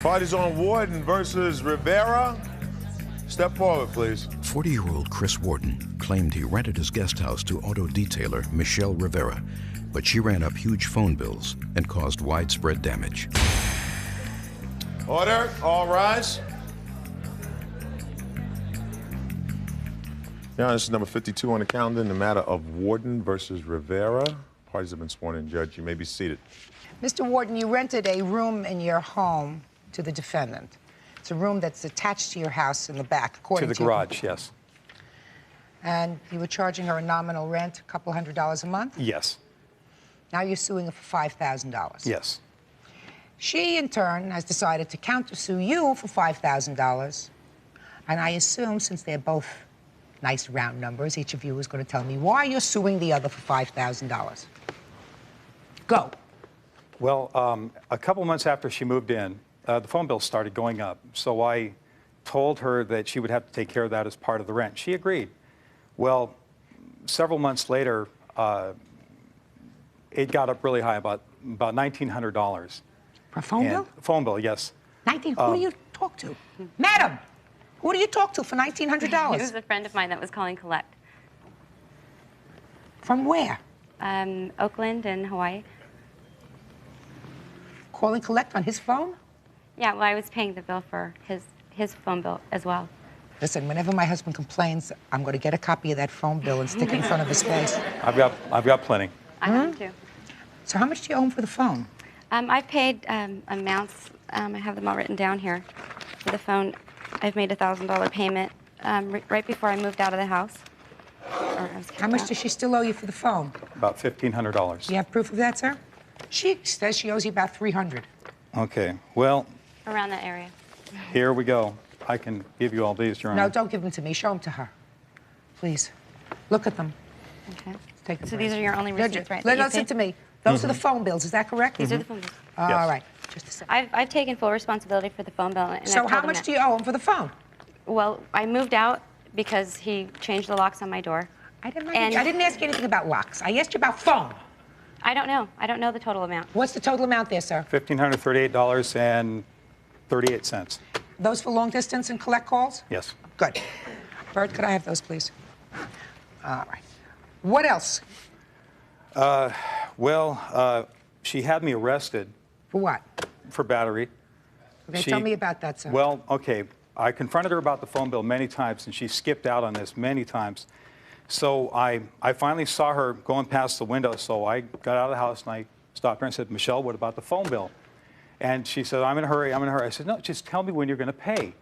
Party's on Warden versus Rivera. Step forward, please. 40-year-old Chris Warden claimed he rented his guest house to auto detailer Michelle Rivera, but she ran up huge phone bills and caused widespread damage. Order, all rise. Now, this is number 52 on the calendar in the matter of Warden versus Rivera. Parties have been sworn in. Judge, you may be seated. Mr. Warden, you rented a room in your home to the defendant. It's a room that's attached to your house in the back, according to the garage, yes. And you were charging her a nominal rent, a couple $100s a month? Yes. Now you're suing her for $5,000. Yes. She, in turn, has decided to countersue you for $5,000. And I assume, since they're both nice round numbers, each of you is going to tell me why you're suing the other for $5,000. Go. Well, a couple months after she moved in, the phone bill started going up. So I told her that she would have to take care of that as part of the rent. She agreed. Well, several months later, it got up really high, about $1,900. For a phone bill? Phone bill, yes. Who do you talk to? Madam, who do you talk to for $1,900? It was a friend of mine that was calling collect. From where? Oakland and Hawaii. Calling collect on his phone? Yeah, well, I was paying the bill for his phone bill as well. Listen, whenever my husband complains, I'm going to get a copy of that phone bill and stick it in front of his face. I've got plenty. I have too. So how much do you owe him for the phone? I've paid amounts. I have them all written down here. For the phone, I've made a $1,000 payment right before I moved out of the house. How much does she still owe you for the phone? About $1,500. Do you have proof of that, sir? She says she owes you about $300. Okay, well. Around that area. Here we go. I can give you all these, Your Honor. No, don't give them to me. Show them to her. Please. Look at them. Okay. Take so these are your only receipts, right? Listen to me. Those are the phone bills. Is that correct? These are the phone bills. Yes. All right. Just a second. I've taken full responsibility for the phone bill. And So how much do you owe him for the phone? Well, I moved out because he changed the locks on my door. I didn't ask you anything about locks. I asked you about phone. I don't know. I don't know the total amount. What's the total amount there, sir? $1,538.38. Those for long distance and collect calls? Yes. Good. Bert, could I have those, please? All right. What else? She had me arrested. For what? For battery. Okay, tell me about that, sir. Well, okay. I confronted her about the phone bill many times, and she skipped out on this many times. So I finally saw her going past the window, so I got out of the house and I stopped her and said, Michelle, what about the phone bill? And she said, I'm in a hurry, I'm in a hurry. I said, no, just tell me when you're going to pay.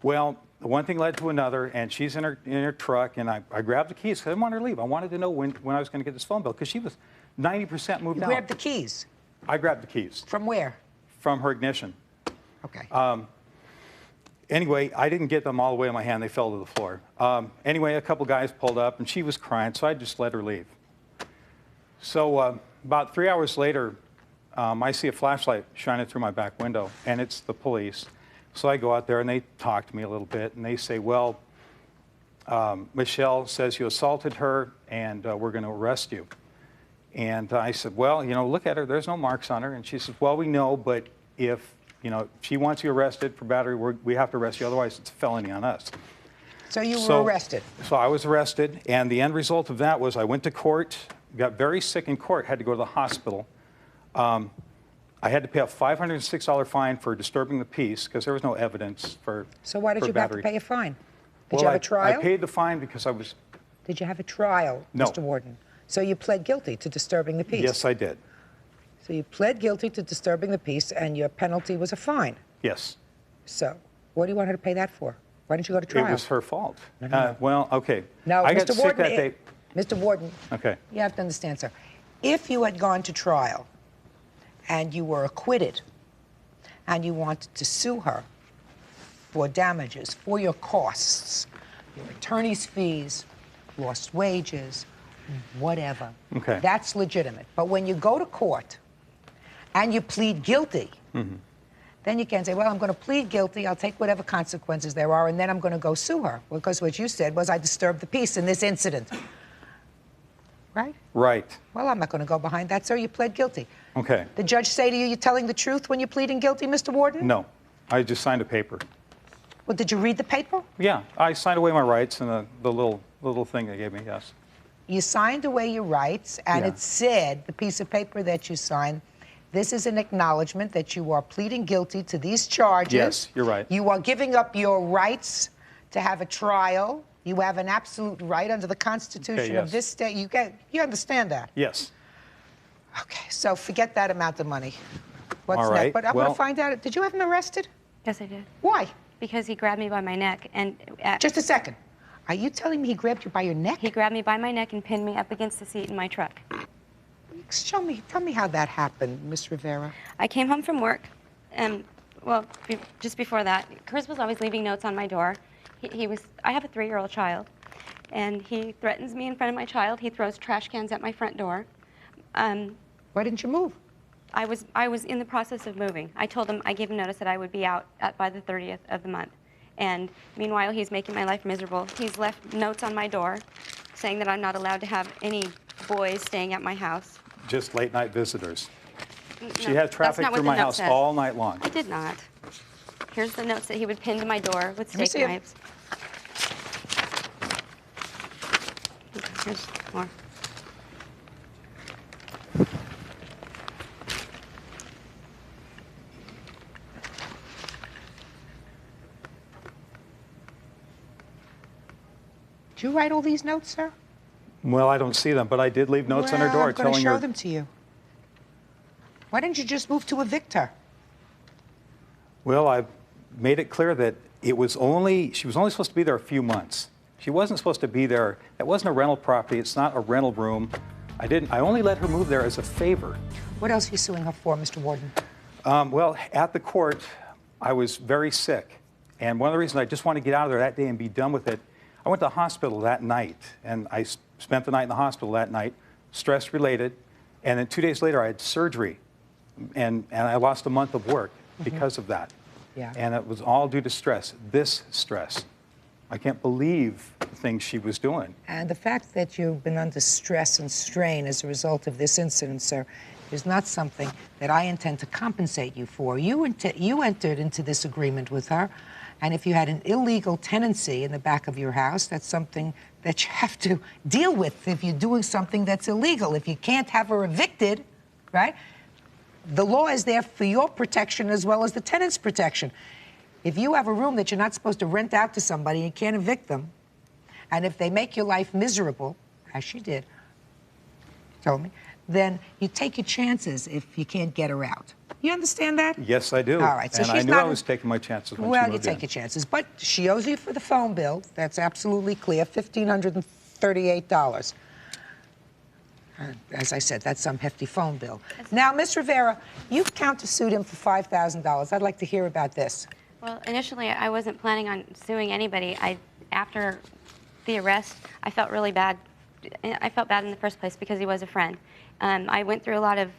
Well, one thing led to another, and she's in her truck, and I grabbed the keys because I didn't want her to leave. I wanted to know when I was going to get this phone bill because she was 90% moved out. You grabbed the keys? I grabbed the keys. From where? From her ignition. Okay. Anyway, I didn't get them all the way in my hand. They fell to the floor. Anyway, a couple guys pulled up, and she was crying, so I just let her leave. So about 3 hours later, I see a flashlight shining through my back window, and it's the police. So I go out there, and they talk to me a little bit, and they say, well, Michelle says you assaulted her, and we're going to arrest you. And I said, well, you know, look at her. There's no marks on her. And she says, well, we know, but if she wants you arrested for battery, we have to arrest you. Otherwise, it's a felony on us. So you were arrested? So I was arrested, and the end result of that was I went to court, got very sick in court, had to go to the hospital. I had to pay a $506 fine for disturbing the peace because there was no evidence for So why did you have to pay a fine? Did well, you have a trial? I paid the fine because I was... Did you have a trial, No. Mr. Warden? So you pled guilty to disturbing the peace? Yes, I did. So you pled guilty to disturbing the peace, and your penalty was a fine? Yes. So what do you want her to pay that for? Why didn't you go to trial? It was her fault. No. Well, okay. No, I got Mr. sick Warden, that day. Mr. Warden, Okay. you have to understand, sir. If you had gone to trial and you were acquitted and you wanted to sue her for damages, for your costs, your attorney's fees, lost wages, whatever, Okay. that's legitimate. But when you go to court and you plead guilty, then you can say, well, I'm going to plead guilty, I'll take whatever consequences there are, and then I'm going to go sue her. Because what you said was I disturbed the peace in this incident. Right? Right. Well, I'm not going to go behind that, sir. You pled guilty. Okay. The judge say to you, you're telling the truth when you're pleading guilty, Mr. Warden? No. I just signed a paper. Well, did you read the paper? Yeah, I signed away my rights and the little thing they gave me, yes. You signed away your rights, and Yeah. it said, the piece of paper that you signed, this is an acknowledgement that you are pleading guilty to these charges. Yes, you're right. You are giving up your rights to have a trial. You have an absolute right under the Constitution of yes. this state. You understand that? Yes. Okay, so forget that amount of money. What's All next? right, But I want to well- find out, did you have him arrested? Yes, I did. Why? Because he grabbed me by my neck and Just a second. Are you telling me he grabbed you by your neck? he grabbed me by my neck and pinned me up against the seat in my truck. Tell me how that happened, Miss Rivera. I came home from work, and well, just before that, Chris was always leaving notes on my door. I have a 3-year-old child, and he threatens me in front of my child. He throws trash cans at my front door. Why didn't you move? I was in the process of moving. I told him, I gave him notice that I would be out by the 30th of the month. And meanwhile, he's making my life miserable. He's left notes on my door saying that I'm not allowed to have any boys staying at my house. Just late night visitors. She No, had that's traffic not what through the my note house says. all night long. I did not. Here's the notes that he would pin to my door with me steak see 'em. knives. Here's more. Did you write all these notes, sir? Well, I don't see them, but I did leave notes on her door I'm going to telling show her. them to you. Why didn't you just move to evict her? Well, I made it clear that she was only supposed to be there a few months. She wasn't supposed to be there. That wasn't a rental property. It's not a rental room. I only let her move there as a favor. What else are you suing her for, Mr. Warden? Well, at the court, I was very sick. And one of the reasons I just wanted to get out of there that day and be done with it, I went to the hospital that night. And I spent the night in the hospital that night, stress related. And then 2 days later, I had surgery. And I lost a month of work because of that. Yeah. And it was all due to stress, this stress. I can't believe the things she was doing. And the fact that you've been under stress and strain as a result of this incident, sir, is not something that I intend to compensate you for. You entered into this agreement with her, and if you had an illegal tenancy in the back of your house, that's something that you have to deal with if you're doing something that's illegal. If you can't have her evicted, right? The law is there for your protection as well as the tenant's protection. If you have a room that you're not supposed to rent out to somebody, you can't evict them, and if they make your life miserable, as she did, told me, then you take your chances if you can't get her out. You understand that? Yes, I do. All right, so and I she's knew not I was taking my chances when well, she you moved take in. your chances, but she owes you for the phone bill. That's absolutely clear, $1,538. As I said, that's some hefty phone bill. Now, Miss Rivera, you've countersued him for $5,000. I'd like to hear about this. Well, initially, I wasn't planning on suing anybody. After the arrest, I felt really bad. I felt bad in the first place because he was a friend. I went through a lot of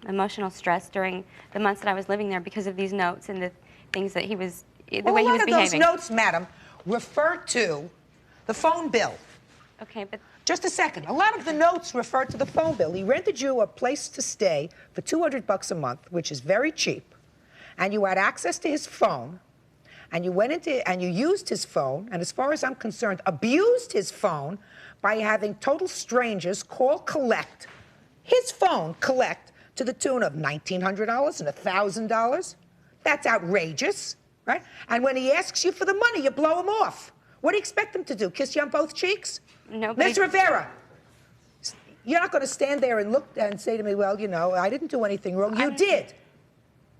emotional stress during the months that I was living there because of these notes and the things that he was, the way he was behaving. A lot of those notes, madam, refer to the phone bill. Okay, but Just a second. A lot of the notes refer to the phone bill. He rented you a place to stay for $200 a month, which is very cheap, and you had access to his phone, and you went into and you used his phone, and as far as I'm concerned, abused his phone by having total strangers call collect his phone collect to the tune of $1,900 and $1,000. That's outrageous, right? And when he asks you for the money, you blow him off. What do you expect him to do? Kiss you on both cheeks? No, Ms. Rivera, you're not going to stand there and look and say to me, well, you know, I didn't do anything wrong. You did.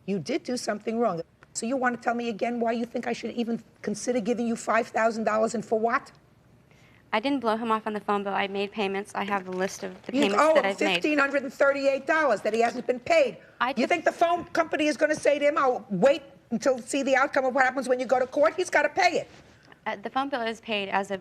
You did do something wrong. So you want to tell me again why you think I should even consider giving you $5,000 and for what? I didn't blow him off on the phone bill. I made payments. I have the list of the You payments owe that him I've made. $1,538 that he hasn't been paid. You think the phone company is going to say to him, I'll wait until see the outcome of what happens when you go to court? He's got to pay it. The phone bill is paid as of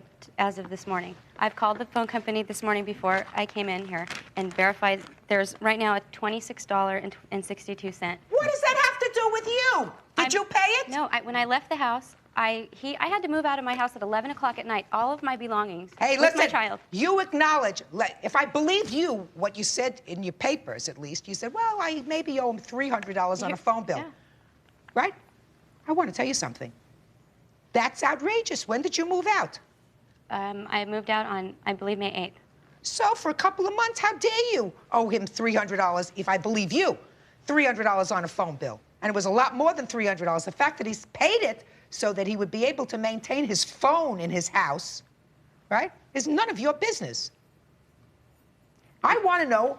this morning. I've called the phone company this morning before I came in here and verified there's right now a $26.62. What does that have to do with you? Did you pay it? No, when I left the house, I had to move out of my house at 11 o'clock at night, all of my belongings, Hey, with listen, my child. you acknowledge, if I believed you, what you said in your papers at least, you said, well, I maybe owe him $300 on a phone bill. Yeah. Right? I want to tell you something. That's outrageous. When did you move out? I moved out on, I believe, May 8th. So for a couple of months, how dare you owe him $300, if I believe you, $300 on a phone bill. And it was a lot more than $300. The fact that he's paid it so that he would be able to maintain his phone in his house, right, is none of your business. I want to know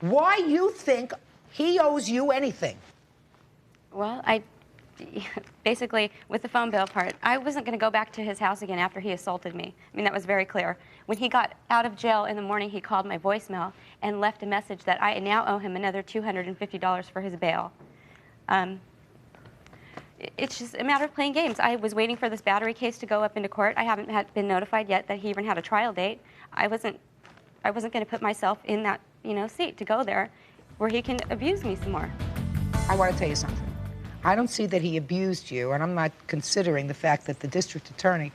why you think he owes you anything. Well, basically, with the phone bill part, I wasn't going to go back to his house again after he assaulted me. I mean, that was very clear. When he got out of jail in the morning, he called my voicemail and left a message that I now owe him another $250 for his bail. It's just a matter of playing games. I was waiting for this battery case to go up into court. I haven't been notified yet that he even had a trial date. I wasn't going to put myself in that, seat to go there where he can abuse me some more. I want to tell you something. I don't see that he abused you, and I'm not considering the fact that the district attorney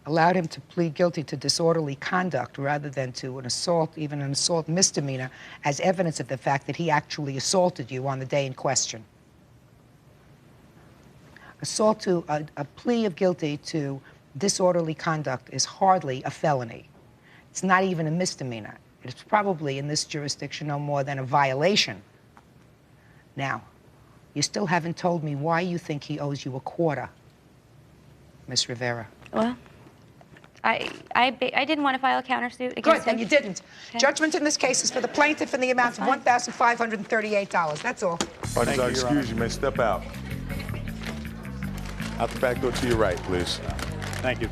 allowed him to plead guilty to disorderly conduct rather than to an assault, even an assault misdemeanor, as evidence of the fact that he actually assaulted you on the day in question. Assault to a plea of guilty to disorderly conduct is hardly a felony. It's not even a misdemeanor. It's probably in this jurisdiction no more than a violation. Now, you still haven't told me why you think he owes you a quarter, Miss Rivera. Well, I didn't want to file a countersuit against Good, him. then you didn't. Okay. Judgment in this case is for the plaintiff in the amount of $1,538. That's all. Parties are excused. You may step out. Out the back door to your right, please. Thank you.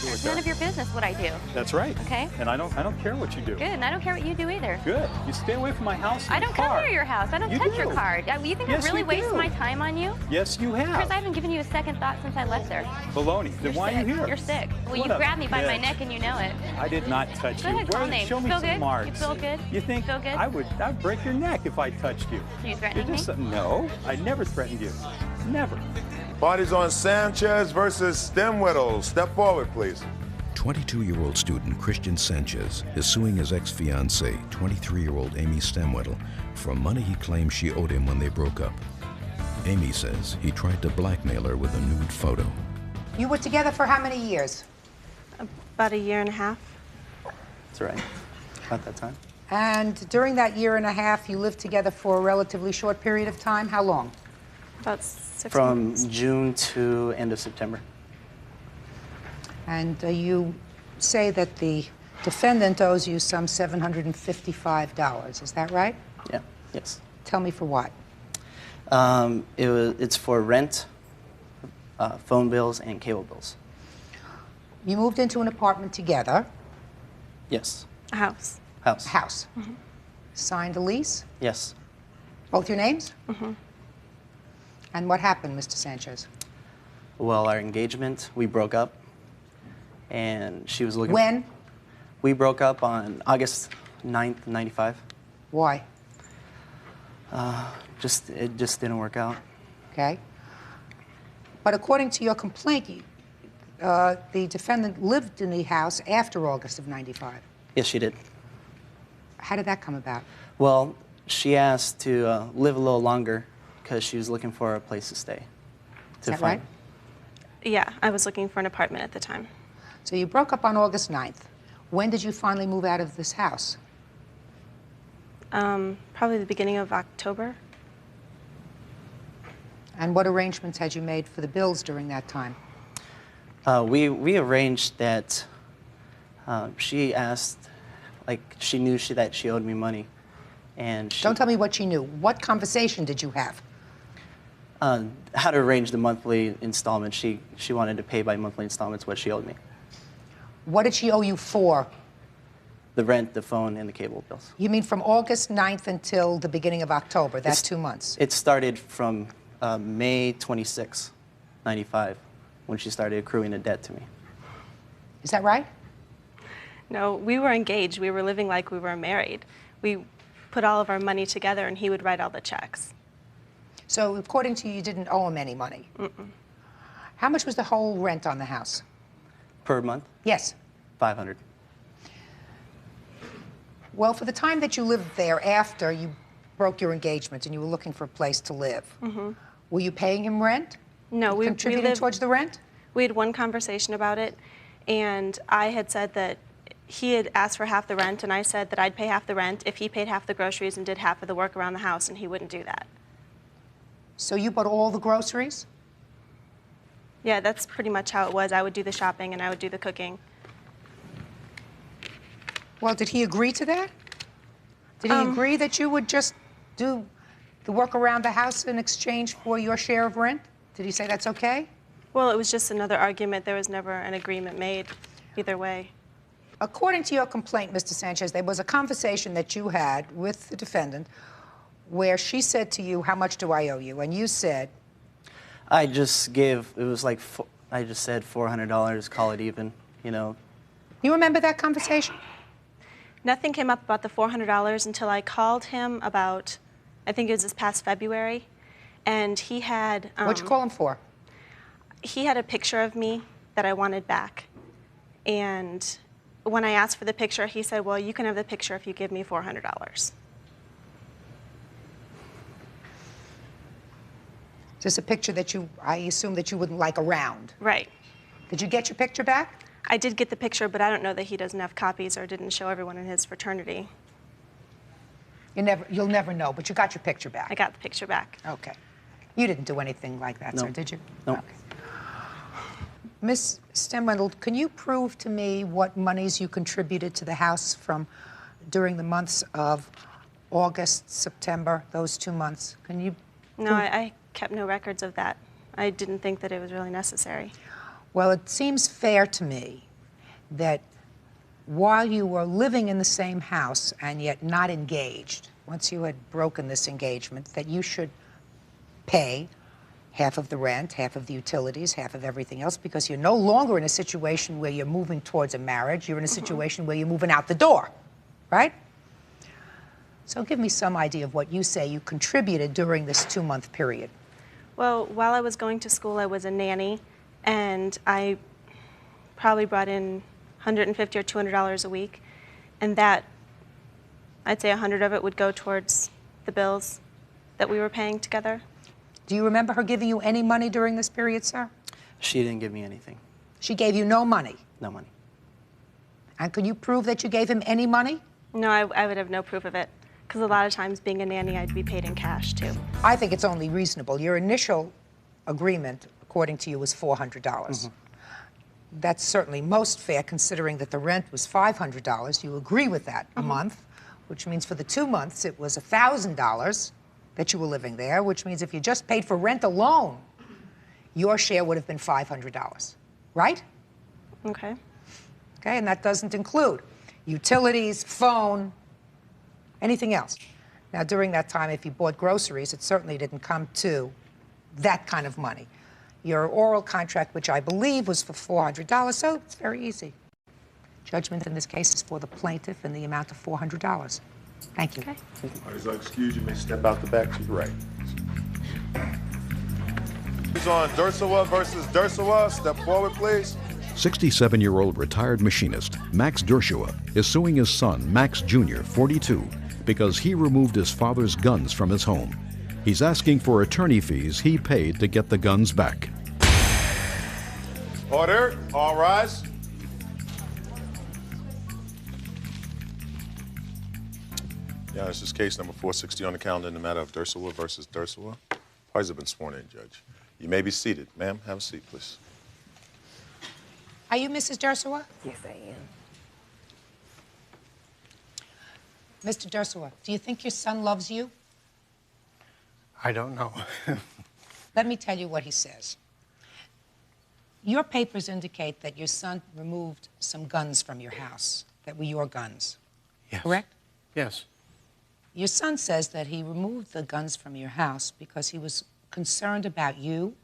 It's none of your business what I do. That's right. Okay. And I don't care what you do. Good, and I don't care what you do either. Good. You stay away from my house and I don't car. come near your house. I don't You touch do. your car. You think Yes, I really you waste do. my time on you? Yes, you have. Chris, I haven't given you a second thought since I left there. Baloney. Then why sick. are you here? You're sick. Well, What you a grabbed me by my bitch. neck and you know it. I did not touch Go you. ahead, call Where- names. Show me Feel some good? marks. You feel good? You think Feel good? I'd break your neck if I touched you? Are you You're threatening me? just no. I never threatened you. Never. Parties on Sanchez versus Stemwettle. Step forward, please. 22-year-old student Christian Sanchez is suing his ex-fiancée, 23-year-old Amy Stemwettle, for money he claims she owed him when they broke up. Amy says he tried to blackmail her with a nude photo. You were together for how many years? About a year and a half. That's right. About that time. And during that year and a half, you lived together for a relatively short period of time. How long? About 6 From months. June to end of September. And you say that the defendant owes you some $755. Is that right? Yeah. Yes. Tell me for what? It's for rent, phone bills, and cable bills. You moved into an apartment together, Yes. A house. House. a house. Signed a lease? Yes. Both your names? And what happened, Mr. Sanchez? Well, our engagement, we broke up, and she was looking. When? We broke up on August 9th, '95. Why? It just didn't work out. Okay. But according to your complaint, the defendant lived in the house after August of '95. Yes, she did. How did that come about? Well, she asked to live a little longer because she was looking for a place to stay. Is that right? Yeah, I was looking for an apartment at the time. So you broke up on August 9th. When did you finally move out of this house? Probably the beginning of October. And what arrangements had you made for the bills during that time? We arranged that she asked, like, she knew that she owed me money. And she, Don't tell me what she knew. What conversation did you have? how to arrange the monthly installments. She wanted to pay by monthly installments what she owed me. What did she owe you for? The rent, the phone, and the cable bills. You mean from August 9th until the beginning of October? That's 2 months. It started from May 26, '95, when she started accruing a debt to me. Is that right? No, we were engaged. We were living like we were married. We put all of our money together, and he would write all the checks. So according to you, you didn't owe him any money? Mm-mm. How much was the whole rent on the house? Per month, Yes. $500. Well, for the time that you lived there after you broke your engagement and you were looking for a place to live, Were you paying him rent? No, we Contributing lived, towards the rent? we had one conversation about it, and I had said that he had asked for half the rent, and I said that I'd pay half the rent if he paid half the groceries and did half of the work around the house, and he wouldn't do that. So you bought all the groceries? Yeah, that's pretty much how it was. I would do the shopping and I would do the cooking. Well, did he agree to that? Did he agree that you would just do the work around the house in exchange for your share of rent? Did he say that's okay? Well, it was just another argument. There was never an agreement made either way. According to your complaint, Mr. Sanchez, there was a conversation that you had with the defendant where she said to you, how much do I owe you? And you said, I just gave, it was like, I just said $400, call it even, you know. you remember that conversation? Nothing came up about the $400 until I called him about, I think it was this past February, and he had... What'd you call him for? He had a picture of me that I wanted back. And when I asked for the picture, he said, well, you can have the picture if you give me $400. Just a picture that I assume that you wouldn't like around. Right. Did you get your picture back? I did get the picture, but I don't know that he doesn't have copies or didn't show everyone in his fraternity. You'll never know, but you got your picture back. I got the picture back. Okay. You didn't do anything like that, No. sir, did you? No. Okay. Ms. Stemwendel, can you prove to me what monies you contributed to the house from during the months of August, September, those 2 months? Can you? No, I kept no records of that. I didn't think that it was really necessary. Well, it seems fair to me that while you were living in the same house and yet not engaged, once you had broken this engagement, that you should pay half of the rent, half of the utilities, half of everything else, because you're no longer in a situation where you're moving towards a marriage. You're in a situation where you're moving out the door, right? So give me some idea of what you say you contributed during this 2-month period. Well, while I was going to school, I was a nanny, and I probably brought in $150 or $200 a week, and that, I'd say 100 of it would go towards the bills that we were paying together. Do you remember her giving you any money during this period, sir? She didn't give me anything. She gave you no money. No money. And could you prove that you gave him any money? No, I would have no proof of it, because a lot of times being a nanny, I'd be paid in cash, too. I think it's only reasonable. Your initial agreement, according to you, was $400. That's certainly most fair, considering that the rent was $500. You agree with that a month, which means for the 2 months it was $1,000 that you were living there, which means if you just paid for rent alone, your share would have been $500, right? Okay. Okay, and that doesn't include utilities, phone, anything else. Now, during that time, if you bought groceries, it certainly didn't come to that kind of money. Your oral contract, which I believe was for $400, so it's very easy. Judgment in this case is for the plaintiff in the amount of $400. Thank you. Okay. All right, so excuse you may step out the back to your right. Who's on Dersawa versus Dersawa? Step forward, please. 67-year-old retired machinist Max Dershua is suing his son, Max Jr., 42, because he removed his father's guns from his home. He's asking for attorney fees he paid to get the guns back. Order. All rise. Yeah, this is case number 460 on the calendar in the matter of Dersawa versus Dersawa. Parties have been sworn in, Judge. You may be seated. Ma'am, have a seat, please. Are you Mrs. Dersawa? Yes, I am. Mr. Dersawa, do you think your son loves you? I don't know. Let me tell you what he says. Your papers indicate that your son removed some guns from your house that were your guns, Yes. correct? Yes. Your son says that he removed the guns from your house because he was concerned about you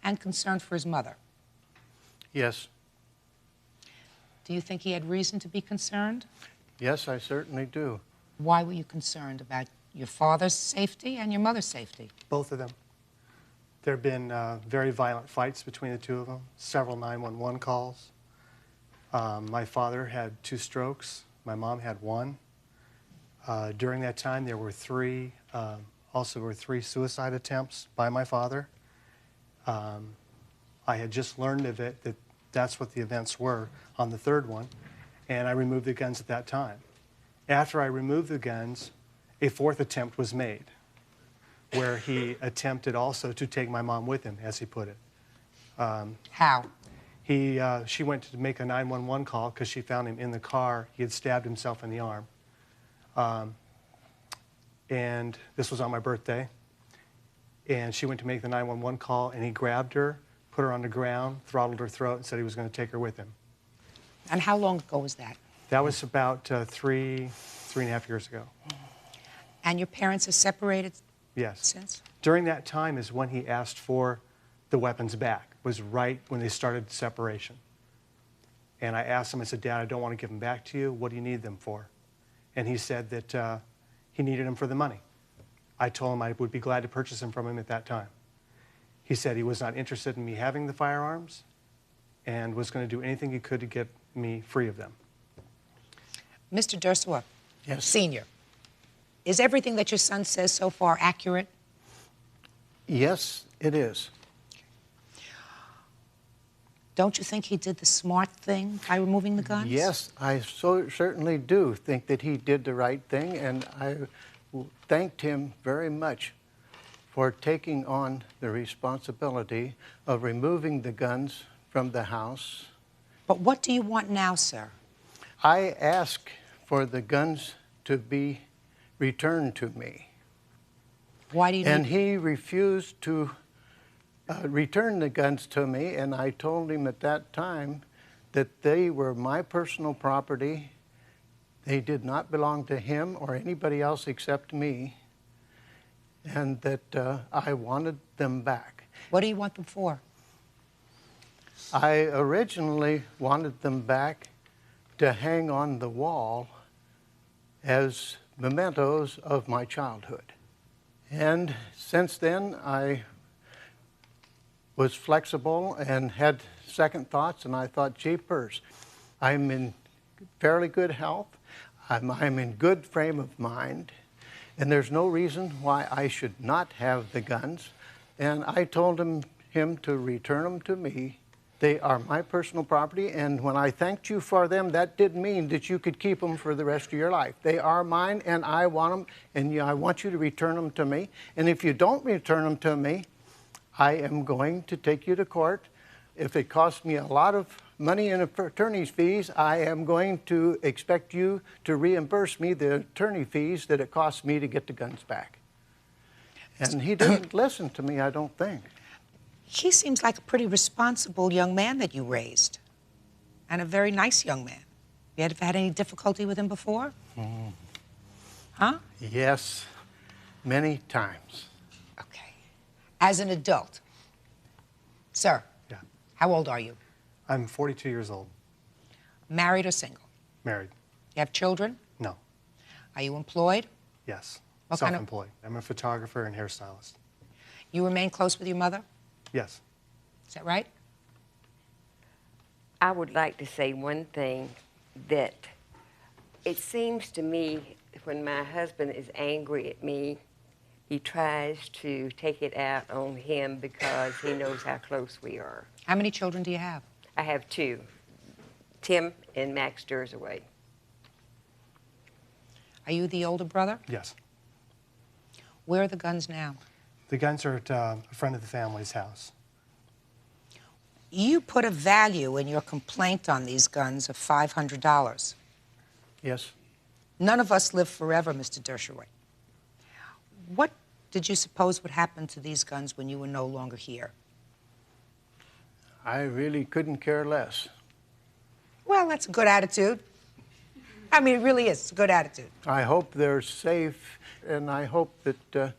and concerned for his mother. Yes. Do you think he had reason to be concerned? Yes, I certainly do. Why were you concerned about your father's safety and your mother's safety? Both of them. There have been very violent fights between the two of them, several 911 calls. My father had 2 strokes. My mom had 1. During that time, there were 3 Also, were 3 suicide attempts by my father. I had just learned of it, that that's what the events were on the 3rd one, and I removed the guns at that time. After I removed the guns, a 4th attempt was made, where he attempted also to take my mom with him, as he put it. How? She went to make a 911 call because she found him in the car. He had stabbed himself in the arm. And this was on my birthday. And she went to make the 911 call, and he grabbed her, put her on the ground, throttled her throat, and said he was going to take her with him. And how long ago was that? That was about 3.5 years ago. And your parents are separated Yes. since? During that time is when he asked for the weapons back, was right when they started separation. And I asked him, I said, Dad, I don't want to give them back to you. What do you need them for? And he said that he needed them for the money. I told him I would be glad to purchase them from him at that time. He said he was not interested in me having the firearms and was going to do anything he could to get me free of them. Mr. Durswa, Yes. Senior, is everything that your son says so far accurate? Yes, it is. Don't you think he did the smart thing by removing the guns? Yes, I certainly do think that he did the right thing, and I thanked him very much for taking on the responsibility of removing the guns from the house. But what do you want now, sir? I asked for the guns to be returned to me, Why do you and need he refused to return the guns to me, and I told him at that time that they were my personal property. They did not belong to him or anybody else except me, and that I wanted them back. What do you want them for? I originally wanted them back to hang on the wall as mementos of my childhood. And since then, I was flexible and had second thoughts, and I thought, jeepers, I'm in fairly good health, I'm in good frame of mind, and there's no reason why I should not have the guns. And I told him to return them to me. They are my personal property, and when I thanked you for them, that did mean that you could keep them for the rest of your life. They are mine, and I want them, and I want you to return them to me. And if you don't return them to me, I am going to take you to court. If it costs me a lot of money in attorney's fees, I am going to expect you to reimburse me the attorney fees that it cost me to get the guns back. And he didn't listen to me, I don't think. He seems like a pretty responsible young man that you raised, and a very nice young man. You ever had any difficulty with him before? Huh? Yes, many times. Okay. As an adult, sir, Yeah. how old are you? I'm 42 years old, Married or single? married. You have children? No. Are you employed? Yes. What kind of- Self-employed. I'm a photographer and hairstylist. You remain close with your mother? Yes. Is that right? I would like to say one thing, that it seems to me when my husband is angry at me, he tries to take it out on him because he knows how close we are. How many children do you have? I have 2, Tim and Max Dursaway. Are you the older brother? Yes. Where are the guns now? The guns are at a friend of the family's house. You put a value in your complaint on these guns of $500. Yes. None of us live forever, Mr. Dershowitz. What did you suppose would happen to these guns when you were no longer here? I really couldn't care less. Well, that's a good attitude. I mean, it really is. It's a good attitude. I hope they're safe, and I hope that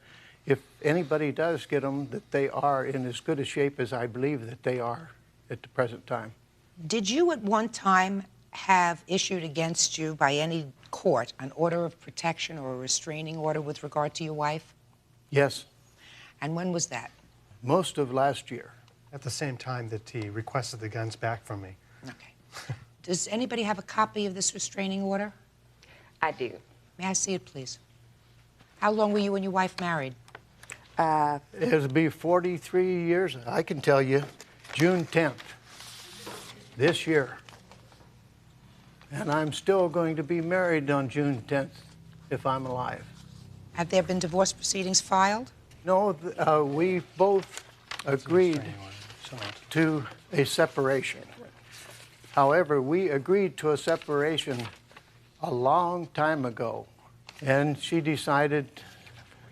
if anybody does get them, that they are in as good a shape as I believe that they are at the present time. Did you at one time have issued against you by any court an order of protection or a restraining order with regard to your wife? Yes, And when was that? most of last year. At the same time that he requested the guns back from me. Okay. Does anybody have a copy of this restraining order? I do. May I see it, please? How long were you and your wife married? It'll be 43 years. I can tell you, June 10th, this year. And I'm still going to be married on June 10th if I'm alive. Have there been divorce proceedings filed? No, we both agreed to a separation. However, we agreed to a separation a long time ago, and she decided,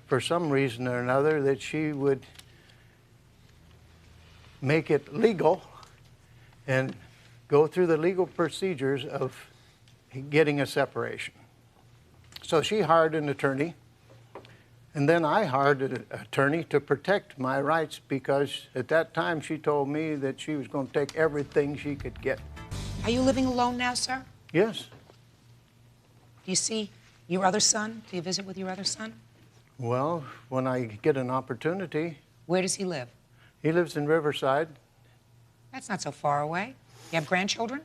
for some reason or another, that she would make it legal and go through the legal procedures of getting a separation. So she hired an attorney, and then I hired an attorney to protect my rights, because at that time she told me that she was going to take everything she could get. Are you living alone now, sir? Yes. Do you see your other son? Do you visit with your other son? Well, when I get an opportunity. Where does he live? He lives in Riverside. That's not so far away. You have grandchildren?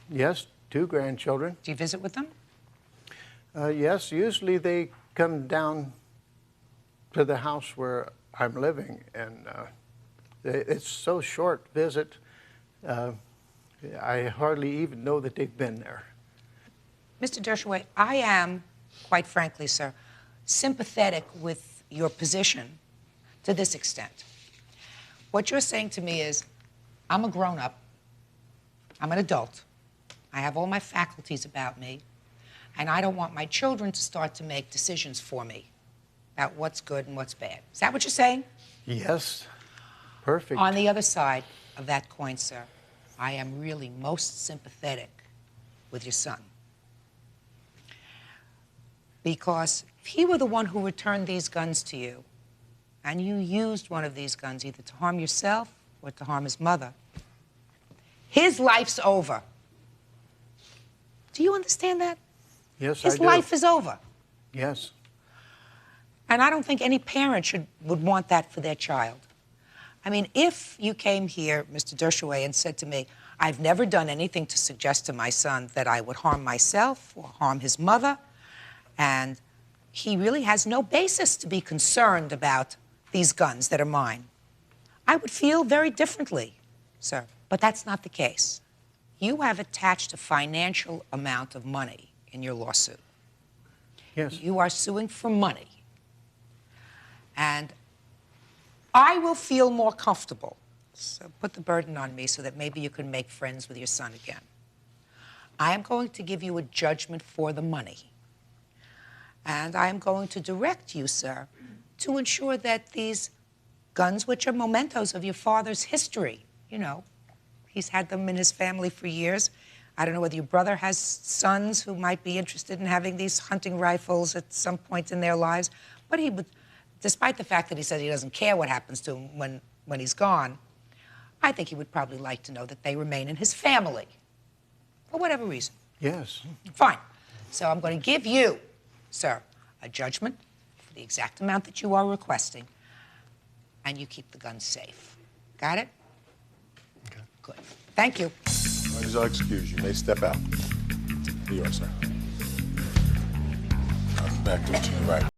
Yes, 2 grandchildren. Do you visit with them? Yes, usually they come down to the house where I'm living, and it's so short visit, I hardly even know that they've been there. Mr. Dershowitz, I am, quite frankly, sir, sympathetic with your position to this extent. What you're saying to me is, I'm a grown-up, I'm an adult, I have all my faculties about me, and I don't want my children to start to make decisions for me about what's good and what's bad. Is that what you're saying? Yes, perfect. On the other side of that coin, sir, I am really most sympathetic with your son. Because if he were the one who returned these guns to you, and you used one of these guns either to harm yourself or to harm his mother, his life's over. Do you understand that? Yes, I do. His life is over. Yes. And I don't think any parent would want that for their child. I mean, if you came here, Mr. Dershowitz, and said to me, I've never done anything to suggest to my son that I would harm myself or harm his mother, and he really has no basis to be concerned about these guns that are mine, I would feel very differently, sir. But that's not the case. You have attached a financial amount of money in your lawsuit. Yes. You are suing for money. And I will feel more comfortable. So put the burden on me so that maybe you can make friends with your son again. I am going to give you a judgment for the money. And I am going to direct you, sir, to ensure that these guns, which are mementos of your father's history, you know, he's had them in his family for years. I don't know whether your brother has sons who might be interested in having these hunting rifles at some point in their lives, but he would, despite the fact that he says he doesn't care what happens to him when he's gone, I think he would probably like to know that they remain in his family, for whatever reason. Yes. Fine. So I'm going to give you, sir, a judgment for the exact amount that you are requesting, and you keep the guns safe. Got it? Okay. Good. Thank you. Well, he's excused. You may step out. Here you are, sir. Back to your right.